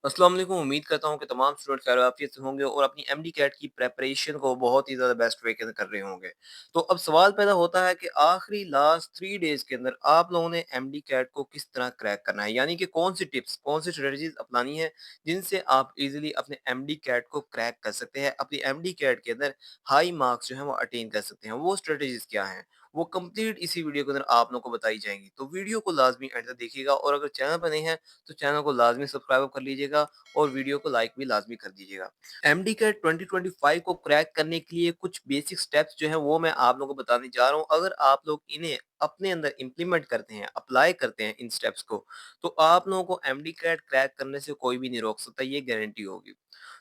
अस्सलाम वालेकुम। उम्मीद करता हूँ कि तमाम स्टूडेंट खैर-आफ़ियत से होंगे और अपनी एमडी कैट की प्रिपरेशन को बहुत ही ज़्यादा बेस्ट वे के अंदर कर रहे होंगे। तो अब सवाल पैदा होता है कि आखिरी लास्ट 3 डेज़ के अंदर आप लोगों ने एमडी कैट को किस तरह क्रैक करना है? यानी कि कौन-सी टिप्स, कौन-सी स्ट्रैटेजीज़ अपनानी है, जिनसे आप ईज़िली अपने एमडी कैट को क्रैक कर सकते हैं, अपनी एमडी कैट के अंदर हाई मार्क्स जो हैं वो अटेन कर सकते हैं। वो स्ट्रैटेजीज़ क्या हैं? वो कंप्लीट इसी वीडियो के अंदर आप लोगों को बताई जाएँगी। तो वीडियो को लाज़मी एंड तक देखिएगा और अगर चैनल पर नए हैं तो चैनल को लाज़मी सब्सक्राइब कर लीजिएगा और वीडियो को लाइक भी लाज़मी कर दीजिएगा। एमडी कैट 2025 को क्रैक करने के लिए कुछ बेसिक स्टेप्स जो हैं वो मैं आप लोगों को बताने जा रहा हूँ। अगर आप लोग इन्हें अपने अंदर इम्प्लीमेंट करते हैं, अप्लाई करते हैं इन स्टेप्स को, तो आप लोगों को एमडी कैट क्रैक करने से कोई भी नहीं रोक सकता, ये गारंटी होगी।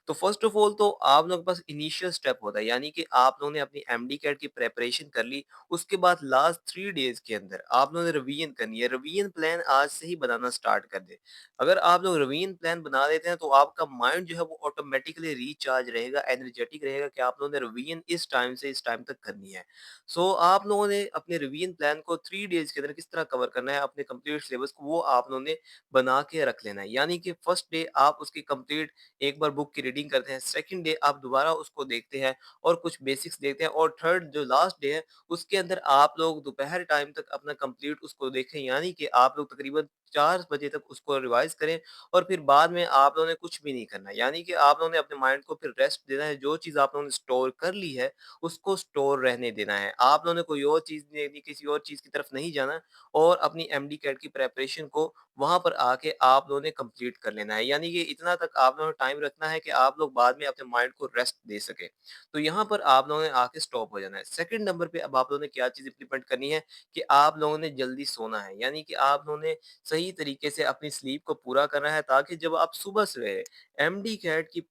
तो फर्स्ट ऑफ ऑल तो आप लोगों के पास इनिशियल स्टेप होता है, यानी कि आप लोगों ने अपनी एमडी कैट की प्रिपरेशन कर ली, उसके बाद लास्ट 3 डेज़ के अंदर आप लोगों ने रिवीजन करनी है। रिवीजन प्लान आज से ही बनाना स्टार्ट कर दें। अगर आप लोग रिवीजन प्लान बना देते हैं तो आपका माइंड जो है वो ऑटोमेटिकली रिचार्ज रहेगा, एनर्जेटिक रहेगा कि आप लोगों ने रिवीजन इस टाइम से इस टाइम तक करनी है। सो आप लोगों ने अपने रिवीजन प्लान को 3 डेज़ के अंदर किस तरह कवर करना है, अपने कंप्लीट सिलेबस को वो आप लोगों ने बना के रख लेना है। यानी कि फर्स्ट डे आप उसकी कंप्लीट एक बार बुक की रीडिंग करते हैं, सेकंड डे आप दोबारा उसको देखते हैं और कुछ बेसिक्स देखते हैं और थर्ड जो लास्ट डे है, उसके अंदर आप लोग दोपहर टाइम तक अपना कंप्लीट उसको देखें, यानी कि आप लोग तकरीबन 4 बजे तक उसको रिवाइज़ करें और फिर बाद में आप लोगों ने कुछ भी नहीं करना है। यानी कि आप लोगों ने अपने माइंड को फिर रेस्ट देना है, जो चीज़ आप लोगों ने स्टोर कर ली है, उसको स्टोर रहने देना है। आप लोगों ने कोई और चीज़ नहीं देखनी, किसी और चीज़ की तरफ नहीं जाना और अपनी एमडी कैट की प्रिपरेशन को वहाँ पर आके आप लोगों ने कंप्लीट कर लेना है। यानी कि इतना तक आप लोगों ने टाइम रखना है कि आप लोग बाद में अपने माइंड को रेस्ट दे सकें। तो यहाँ पर आप लोगों ने आके स्टॉप हो जाना है। सेकंड नंबर पे अब आप लोगों ने क्या चीज़ इम्प्लीमेंट करनी है कि आप लोगों ने जल्दी सोना है। यानी कि आप लोगों ने सही तरीके से अपनी स्लीप को पूरा करना है ताकि जब आप सुबह सवेरे एमडी कैट की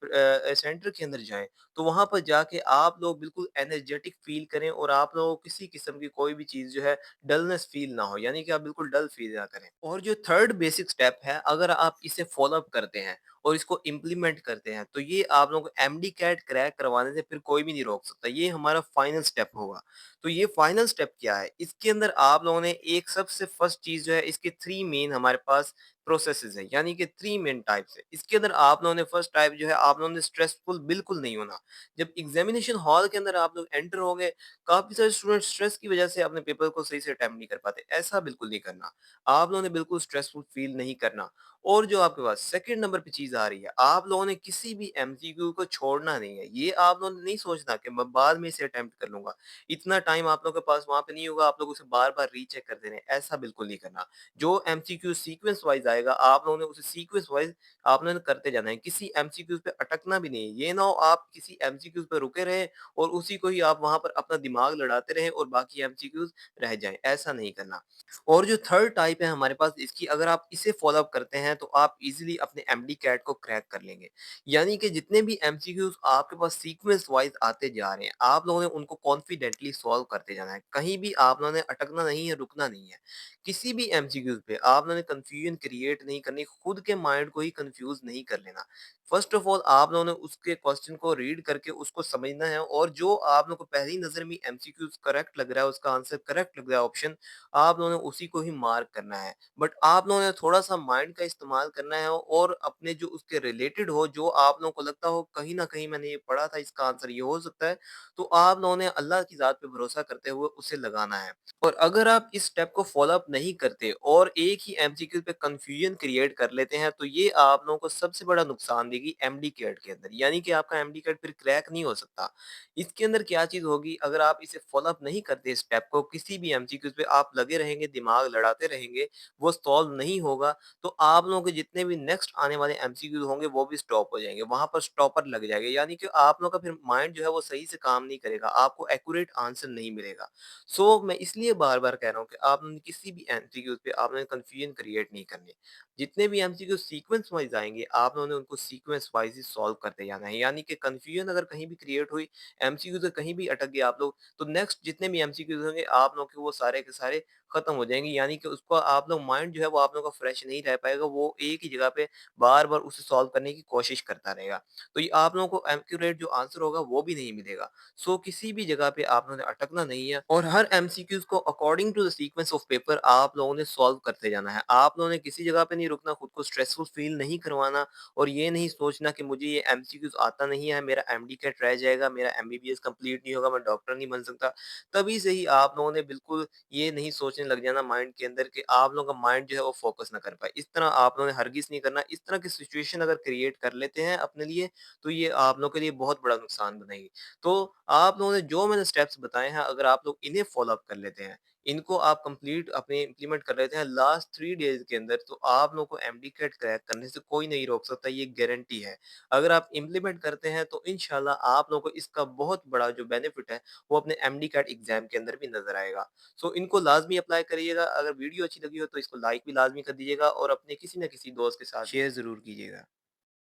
सेंटर के अंदर जाएँ, तो वहाँ पर जाके आप लोग बिल्कुल एनर्जेटिक फ़ील करें और आप लोगों को किसी किस्म की कोई भी चीज़ जो है डलनेस फ़ील ना हो, यानी कि आप बिल्कुल डल फ़ील ना करें। और जो थर्ड बेसिक स्टेप है, अगर आप इसे फ़ॉलो अप करते हैं और इसको इम्प्लीमेंट करते हैं, तो ये आप लोगों को एमडी कैट क्रैक करवाने से फिर कोई भी नहीं रोक सकता। ये हमारा फाइनल स्टेप होगा। तो ये फाइनल स्टेप क्या है? इसके अंदर आप लोगों ने एक सबसे फर्स्ट चीज़ जो है, इसके 3 मेन हमारे पास प्रोसेसेस हैं, यानी कि 3 मेन टाइप्स हैं। इसके अंदर आप लोगों ने फर्स्ट टाइप जो है, आप लोगों ने स्ट्रेसफुल बिल्कुल नहीं होना। जब एग्ज़ामिनेशन हॉल के अंदर आप लोग एंटर होंगे, काफ़ी सारे स्टूडेंट स्ट्रेस की वजह से अपने पेपर को सही से अटेम्प्ट नहीं कर पाते। ऐसा बिल्कुल नहीं करना। आप लोगों ने बिल्कुल स्ट्रेसफुल फ़ील नहीं करना। और जो आपके पास सेकंड नंबर पे चीज़ आ रही है, आप लोगों ने किसी भी एमसीक्यू को छोड़ना नहीं है। ये आप लोगों ने नहीं सोचना कि मैं बाद में इसे अटेम्प्ट कर लूँगा। इतना टाइम आप लोगों के पास वहाँ पे नहीं होगा, आप लोग उसे बार-बार रीचेक करते रहें, ऐसा बिल्कुल नहीं करना। जो एमसीक्यू सीक्वेंस वाइज़ आएगा, आप लोगों ने उसे सीक्वेंस वाइज़ आपने करते जाना है। किसी एमसीक्यूज़ पे अटकना भी नहीं है। ये ना हो आप किसी एमसीक्यूज़ पे रुके रहें और उसी को ही आप वहाँ पर अपना दिमाग लड़ाते रहें और बाकी एमसीक्यूज़ रह जाएँ, ऐसा नहीं करना। और जो थर्ड टाइप है हमारे पास इसकी, अगर आप इसे फ़ॉलो अप करते हैं तो आप ईज़िली अपने एमडी कैट को क्रैक कर लेंगे। यानी कि जितने भी एमसीक्यूज़ आपके पास सीक्वेंस वाइज़ आते जा रहे हैं, आप लोगों ने उनको कॉन्फिडेंटली सॉल्व करते जाना है। कहीं भी आप लोगों ने अटकना नहीं है, रुकना नहीं है। किसी भी एमसीक्यूज़ पे आप लोगों ने कन्फ्यूजन क्रिएट नहीं करनी, खुद के माइंड को ही कन्फ्यूज़ नहीं कर लेना। फर्स्ट ऑफ ऑल आप लोगों ने उसके क्वेश्चन को रीड करके उसको समझना है और जो आप लोगों को पहली नज़र में एमसीक्यूज़ करेक्ट लग रहा है, उसका आंसर करेक्ट लग रहा है ऑप्शन, आप लोगों ने उसी को ही मार्क करना है। बट आप लोगों ने थोड़ा-सा माइंड का इस्तेमाल करना है और अपने जो उसके रिलेटेड हो, जो आप लोगों को लगता हो कहीं न कहीं मैंने ये पढ़ा था, इसका आंसर ये हो सकता है, तो आप लोगों ने अल्लाह की ज़ात पे भरोसा करते हुए उसे लगाना है। और अगर आप इस स्टेप को फ़ॉलो अप नहीं करते और एक ही एमसीक्यू पे कन्फ्यूजन क्रिएट कर लेते हैं, तो ये आप लोगों को सबसे बड़ा नुकसान देगी एमडी कैट के अंदर। यानी कि आपका एमडी कैट फिर क्रैक नहीं हो सकता। इसके अंदर क्या चीज़ होगी, अगर आप इसे फ़ॉलो अप नहीं करते इस स्टेप को, किसी भी एमसीक्यूज़ पे आप लगे रहेंगे, दिमाग लड़ाते रहेंगे, वो सॉल्व नहीं होगा, तो आप लोगों के जितने भी नेक्स्ट आने वाले एमसीक्यूज़ होंगे, वो भी स्टॉप हो जाएँगे। वहाँ पर स्टॉपर लग जाएगा, यानी कि आप लोगों का फिर माइंड जो है, वो सही से काम नहीं करेगा, आपको एक्यूरेट आंसर नहीं मिलेगा। सो मैं इसलिए बार-बार कह रहा हूँ कि आपने किसी भी एमसीक्यूज़ पे आपने कन्फ्यूजन क्रिएट नहीं करनी। जितने भी एमसीक्यू सीक्वेंस वाइज़ आएँगे, आप लोगों ने उनको सीक्वेंस वाइज़ ही सॉल्व करते जाना है। यानी कि कन्फ्यूजन अगर कहीं भी क्रिएट हुई, एमसीक्यू से कहीं भी अटक गए आप लोग, तो नेक्स्ट जितने भी एमसीक्यूज़ होंगे, आप लोगों के वो सारे के सारे खत्म हो जाएँगी, यानी कि उसको आप लोग माइंड जो है वो आप लोगों का फ्रेश नहीं रह पाएगा, वो एक ही जगह पे बार-बार उसे सॉल्व करने की कोशिश करता रहेगा। तो ये आप लोगों को एक्यूरेट जो आंसर होगा वो भी नहीं मिलेगा। सो किसी भी जगह पे आप लोगों ने अटकना नहीं है और हर एमसीक्यूज़ को according to the sequence of paper आप लोगों ने सॉल्व करते जाना है। आप लोगों ने किसी जगह पे नहीं रुकना, खुद को स्ट्रेसफुल फील नहीं करवाना और ये नहीं सोचना कि मुझे ये एमसीक्यूज़ आता नहीं है, मेरा एमडी कैट रह जाएगा, मेरा एमबीबीएस कंप्लीट नहीं होगा, मैं डॉक्टर नहीं बन सकता। तभी से ही आप लोगों ने बिल्कुल ये नहीं सोचने लग जाना माइंड के अंदर कि आप लोगों का माइंड जो है वो फोकस ना कर पाए। इस तरह आप लोगों ने हरगिज़ नहीं करना। इस तरह की सिचुएशन अगर क्रिएट कर लेते हैं अपने लिए, तो ये आप लोगों के लिए बहुत बड़ा नुकसान बनाएगी। तो आप लोगों ने जो मैंने स्टेप्स बताए हैं, अगर आप लोग इन्हें फ़ॉलो अप कर लेते हैं, इनको आप कंप्लीट अपने इम्प्लीमेंट कर लेते हैं लास्ट 3 डेज़ के अंदर, तो आप लोगों को एमडी कैट क्रैक करने से कोई नहीं रोक सकता, ये गारंटी है। अगर आप इम्प्लीमेंट करते हैं, तो इंशाल्लाह आप लोगों को इसका बहुत बड़ा जो बेनिफिट है, वो अपने एमडी कैट एग्ज़ाम के अंदर भी नज़र आएगा। सो इनको लाज़मी अप्लाई करिएगा। अगर वीडियो अच्छी लगी हो, तो इसको लाइक भी लाज़मी कर दीजिएगा और अपने किसी न किसी दोस्त के साथ शेयर ज़रूर कीजिएगा।